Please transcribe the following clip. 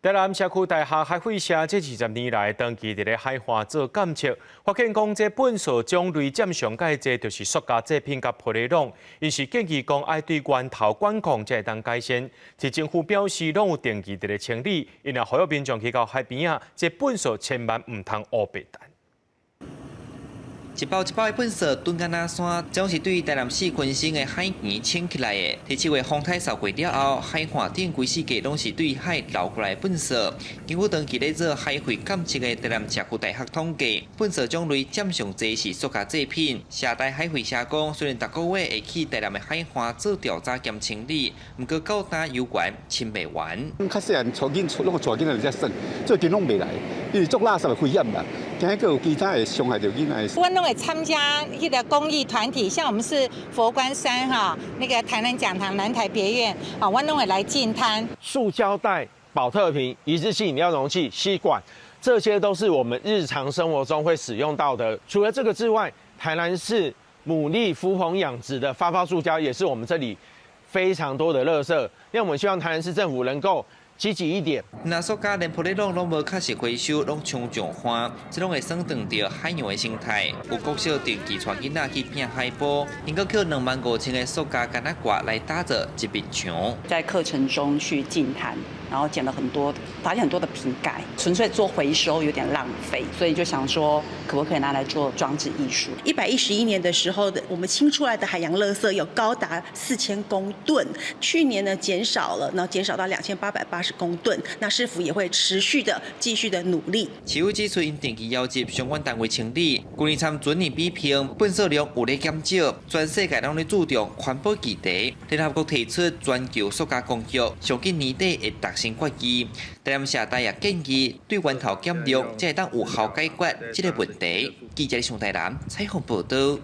台南社区大厦海会社这20年来，长期伫咧海岸做监测，发现讲这粪扫种类占上介济，就是塑胶制品甲玻璃拢。因是建议讲爱对源头管控才会当改善。市政府表示，拢有定期伫咧清理，因也呼吁民众去到海边啊，这粪扫千万唔通乌白蛋。 一包一包的粪扫蹲干那山，总是对台南市昆生的海边清起来的。第7月风台扫过了后，海岸顶规世界拢是对海流过来的粪扫。经过长期咧做海会监测的台南社区大学统计，粪扫种类占上侪是塑胶制品。社大海会社讲，虽然逐个月会去台南的海岸做调查兼清理，不过到达游园清未完。较细汉带囡，拢带囡仔才算，最近拢未来，因为做垃圾的危险啦，惊迄个有其他会伤害到囡仔。我拢会参加一个公益团体，像我们是佛光山哈，那个台南讲堂、南台别院啊，我拢会来净滩。塑胶袋、保特瓶、一次性饮料容器、吸管，这些都是我们日常生活中会使用到的。除了这个之外，台南市牡蛎福朋养殖的发泡塑胶也是我们这里非常多的垃圾。那我们希望台南市政府能够 积极一点。那塑胶连玻璃拢无确实回收，拢冲上花，这拢会损断到海洋的生态。有国小定期带囡仔去拼海波，因个扣25000的塑胶干那挂来搭着一面墙。在课程中去净滩，然后捡了很多，发现很多的瓶盖，纯粹做回收有点浪费，所以就想说，可不可以拿来做装置艺术？111年的时候的，我们清出来的海洋垃圾有高达4000公吨，去年呢减少了，然后减少到2880公吨。那市府也会持续的继续的努力。市委指出，因定期邀集相关单位清理，去年参准年比拼，粪扫量有咧减少，全世界拢咧注重环保议题。联合国提出全球塑胶公约，上今年底会达成决议。台南社大也建议对源头减量，才会当有效解决这个问题。记者李上台南采访报道。